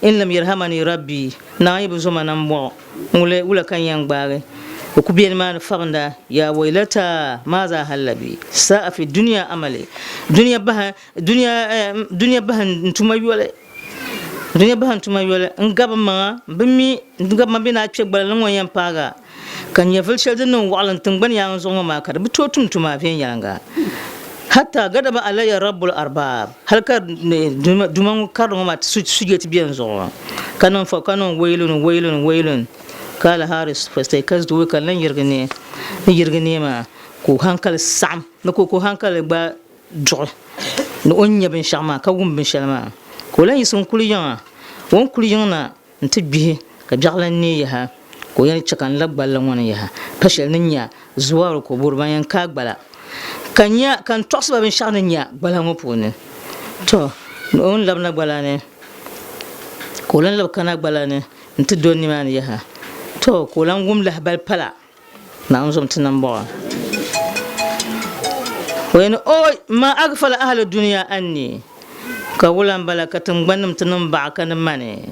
in lam yarhamani rabbi na yibu zuma nan bo mule wula kan yang bare ku biyan man farnda ya wailata maza halabi sa'a fi dunya amali dunya bahan tumayole ngaba ma bina che gbalan won yan paga kan ya filshal din walan tun ban yan zo ma ka bi to tuma fiyan yanga hatta gadaba alayya rabbul arbab halka duman karno ma suje ti biyan zo kanon wailun kala haris fastai kasdu kan lan yirgane ma ko hankal sam na ko hankal ba jo no onya bin shama ka gum bin shalma ko lan yisun kuliyan won kuliyan na ntibi ka jaglan ne ya ko yan chakan labbalan wani ya fashal ninya zuwa ko burban ka gbala kanya kan tosba bin shaninya bala mo pone to on labna balane ko lan lab kana balane nti donni man yaha to ko lan gum lahbal pala na on zum tinan bo wen o ma aghfala ahli dunya anni ka wulan bala katum gbanum tinan ba kan mane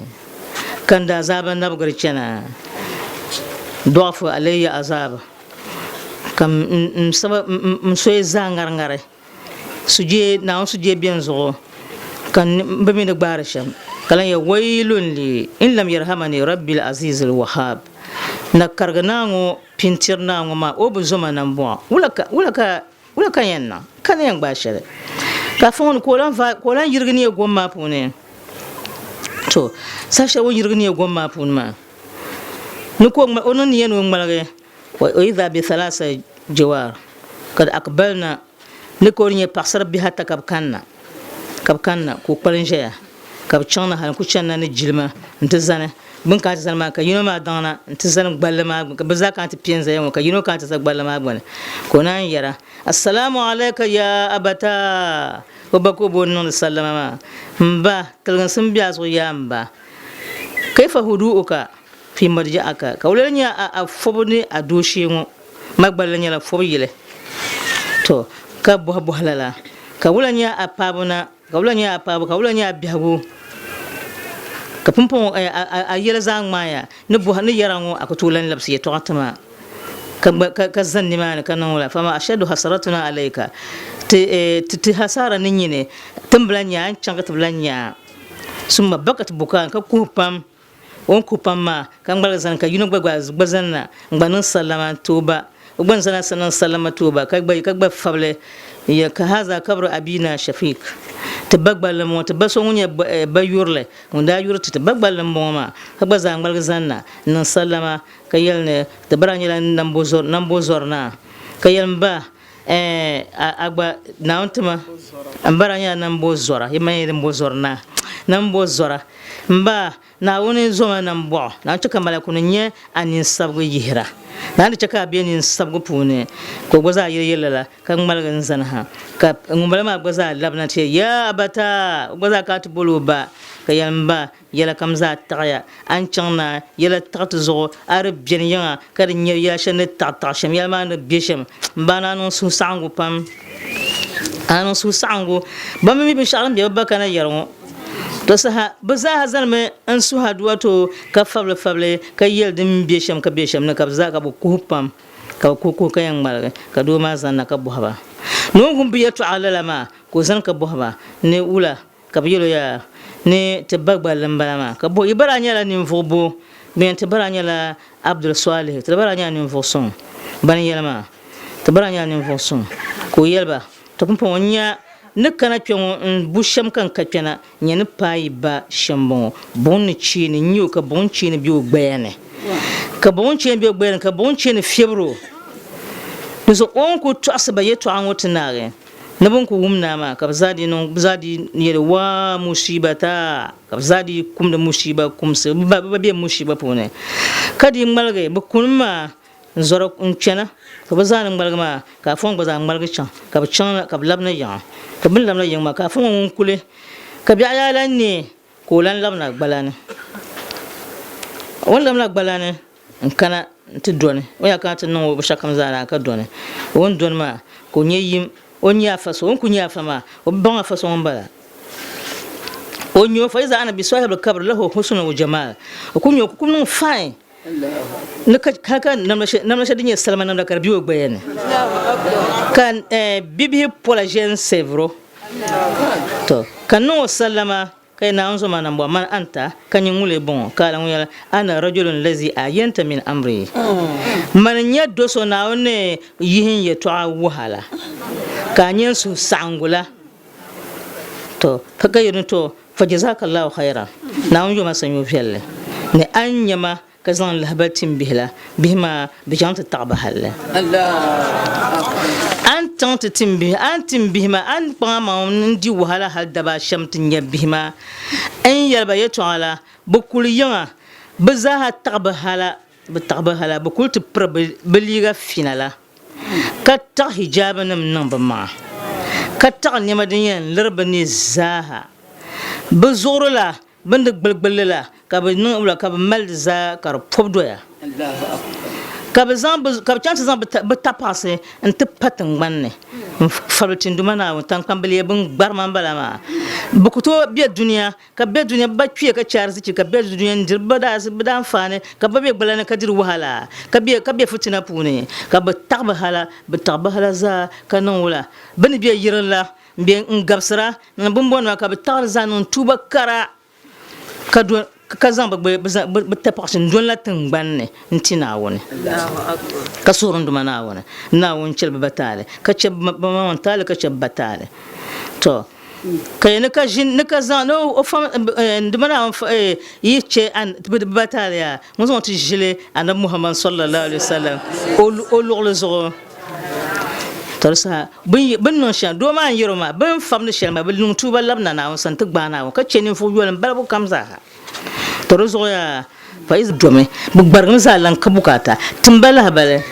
kan da zaban nabgar cena dofu alayya azaba kam msoy zangar ngare suje bien zo kan bami da gbara sham kala ya wailun li in lam yarhamani rabbil aziz al wahhab na karganango pintirnango ma obu zoma nan bo ulaka yanna kan yan gba shere ka fon ko lan yirgini e gomma pune to sasha won yirgini e gomma pune ma nuko onon yeno ngmalage وإذا بثلاثة جوار قد أقبلنا ne ko nye paksar bi hatta kab kanna ko kpalin jaya kab changna hal ku channa ne jilma nta zane bun ka ta zalma ka yino ma dana nta zan gballe ma ka baza ka ta pienza yamo ka yino ka ta gballe ma bone ko nan yara assalamu alayka ya abata ko bako bon non sallama mba kalgan sun biya so ya mba kaifa huduuka fi marja'aka kawlanya a fobni a doshe mu magbalanya la fobyile to ka bo halala kawlanya a pabuna kawlanya a pabu kawlanya a bihagu ka pumpon a yela zang maya ne bo ne yarango akutulan labsi to atama ka zanni mana kana wala fama ashadu hasaratuna alayka ti hasara ninyine tumblanya changa tumblanya summa bakat bukan ka kupam on kupama kan balazan ka yino gbazanna ngbanin sallama tuba ugban sana sallama tuba ka gba fable ya ka haza kabru abina shafiq tabagbal mo tabaso ngunya bayurle unda yurti tabagbal mo ma ka gbazan balazanna nan sallama ka yelne tabaranya nambo zorna ka yelmba agba nauntuma ambaranya nambo zora yemaye nambo zorna nambo zora mba na woni zoma nambo na chaka malaku nye anin sabgo yihira na chaka be nin sabgo pune ko goza yelela kan malgan zanha ka ngumbala ma goza labna te ya abata goza ka to buluba ka yamba yela kamza taya an changna yela tatu zo arab bien yanga kar nye ya shane tata shem yalma no bishem bana non su sangu pam anon su sangu bammi bi sharam be bakana yaron to saha baza hazalme an su haduwa to ka fable ka yel dim bishem ka bishem na kabza ka bu kupam ka ku kayan mal ka do ma zanna ka buhaba no gum bi yatu alalama ko zan ka buhaba ne ula ka bi ya ne tabagba lambalama ka bo ibaranya la nim fobo ben tabaranya la abdul salih tabaranya nim foson ban yelma tabaranya nim foson ko yelba to pon nya ne kana kwen busham kan ka kwena nya ne pai ba shambo bon chi ne nyu ka bon chi ne bi ogbene ka bon chi ne bi ogbene ka bon chi ne febro so on ko to asaba yeto an wotinare ne bon ko wumna ma ka zadi non zadi ne wa musibata ka zadi kum da musiba kum se ba be musiba pone kadi malge bu kunma zoro unchena ka bazan malgama ka fon bazan malgichan ka bchan ka labna ya ka bin lamna yang ma ka fon kule ka bi ayalan ne ko lan lamna gbalane on lamna gbalane kana ti doni o ya ka tin no bo shakam zara ka doni on don ma ko nyeyim on ya faso on kunya fama o ban faso on bala on yo fa iza ana bi sahib al kabr lahu husn wa jamal o kunyo kun fine naka namna dinya salama namna karbi o gbayene kan bibi pola jen sevro to kanu sallama kay na onzo manambo man anta kanyi ngule bon kala nguyala ana rajulun lazi ayanta min amri man nya doso na one yihin ye to wahala kanyen su sangula to kaga yun to fajazakallahu khairan na onjo masanyo felle ne anyama kazan lahbatin bihma bijanta tabahalla antant timbi antim bihma an pama ndi wahala hal daba shamtin ya bihma an yalba yato ala bukul yanga bazaha tabahala bukul ti beliga finala katta hijabanam namba ma katta nimadin larbani zaha bazurula banda gbalgbalala ka ba nu wala ka ba mal za kar pobdoya ka ba zan ka chance zan ba tapase en te patan banne faltin dumana tan kambele bin barman balama bukuto biya duniya ka biya duniya ba kiye ka charzi ka biya duniya dirba da su bidan fane ka ba be gbalana ka dir wahala ka biya fitina pune ka ba hala za ka nan wala bani biya yirala biya ngabsara nan bumbon ka ba tar zanon tuba kara kadwa kazan ba ta paksin don latin banne ntina woni ka surun duma na woni na won chel batale ka che ba man tale ka che batale to kay ne ka jin ne ka zan no o fam duma na yi che an batale ya mo zon ti jile an muhammad sallallahu alaihi wasallam o lo zo torsa bin non shan do ma yiro ma bin fam de shelma bin num tuba labna na on sant gbana on ka chenin fu yolan balbu kamza torzo ya faiz dome bu bargam sa lan ka bukata timbala habale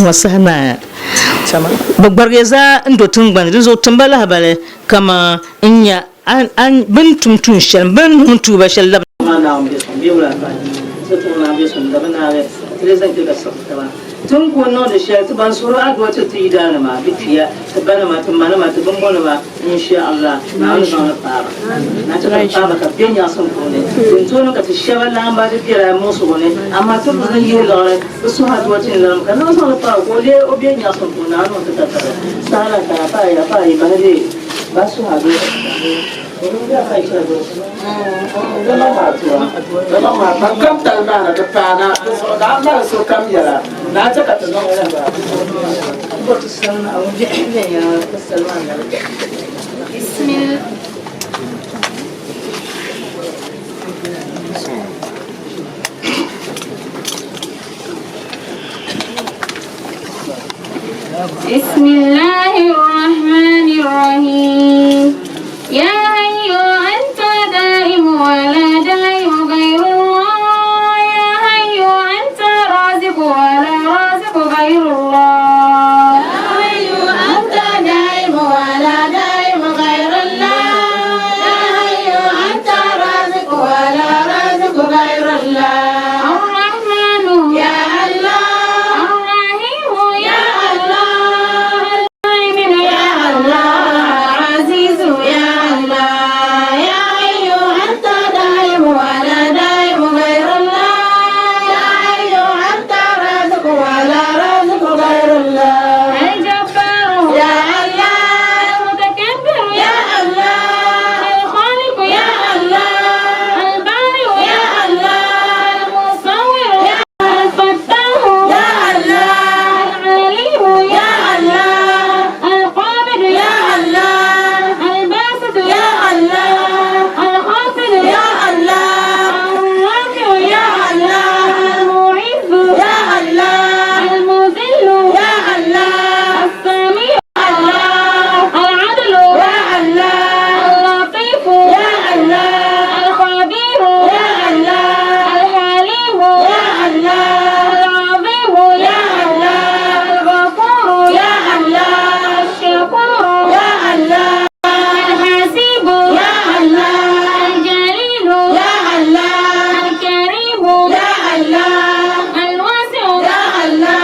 wasana sama bu bargeza ndo tungban rizo timbala habale kama inya an bin tumtun shel bin num tuba shel labna na on bi wala fa so to na bi sun labna le trezan ke ka sabta tun ko no da shi ta ban suru a wata ta yi dana ma bikiya ta bana ma tun mana ma ta ban bona ma insha Allah na wani na fara na ta fara ka bin ya san ko ne tun to ka ta shaba lan ba da kira mu su ne amma tun zan yi lore su ha wata ne lam kana san fara ko le o bin ya san ko na no ta ta sala ka fa ya ba ne ba su ha بسم الله الرحمن الرحيم يا أيها أنت دائم ولا دائم غير الله يا أيها أنت رازق ولا رازق غير الله يا أيها أنت دائم ولا دائم غير الله يا أيها أنت رازق ولا رازق غير الله الرحمن يا الله الرحيم يا الله المؤمن يا الله العزيز يا الله يا أيها أنت دائم ولا دائم غير الله يا أيها أنت رازق ولا رازق غير الله الجبار يا الله المتكبر يا الله الخالق يا الله البارئ يا الله المصور يا الفتاح يا الله العليم يا الله القابض يا الله الباسط يا الله الخافض يا الله الرافع يا الله المعز يا الله المذل يا الله السميع الله العدل يا الله اللطيف يا الله الخبير يا الله الحليم يا الله العظيم يا الله الغفور يا الله الشكور يا الله الحسيب يا الله الجليل يا الله الكريم يا الله الواسع يا الله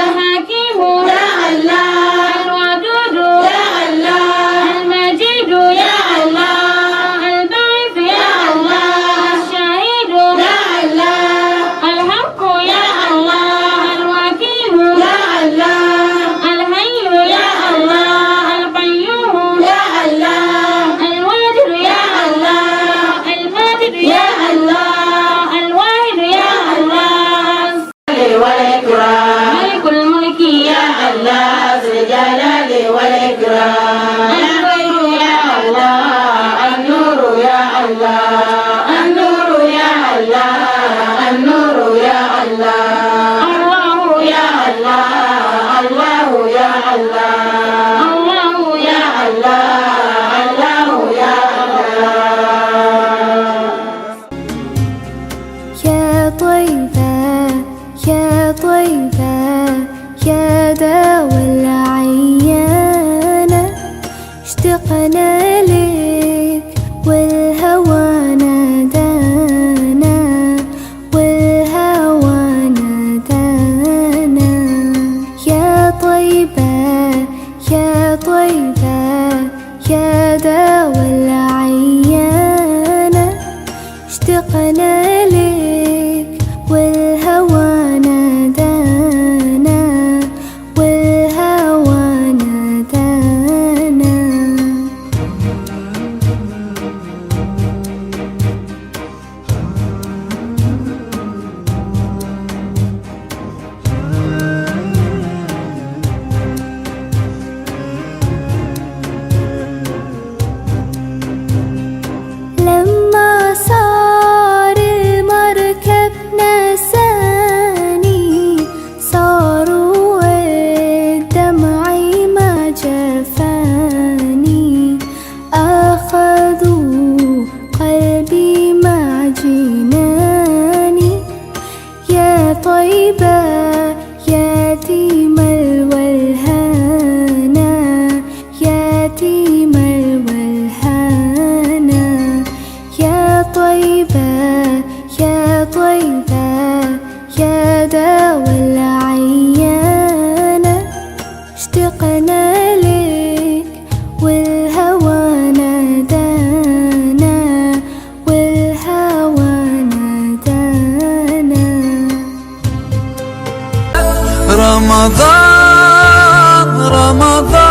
الحكيم يا الله الودود يا الله المجيد يا الله البعث يا الله الشهيد يا الله الحق يا الله الوكيل يا الله الحي يا الله القيوم يا الله الواجد يا الله الماجد يا الله الواحد يا الله والإكرام ملك الملك يا الله ذو الجلال والإكرام الخير يا الله النور يا الله النور يا الله النور يا الله الله يا الله الله يا الله الله يا الله الله يا الله يا طيبة يا طيبة يا داوى العيانة اشتقنا لك والهوى نادانا والهوى نادانا يا طيبة يا طيبة يا داوى العيانة اشتقنا لك والهوى نادانا والهوى نادانا رمضان رمضان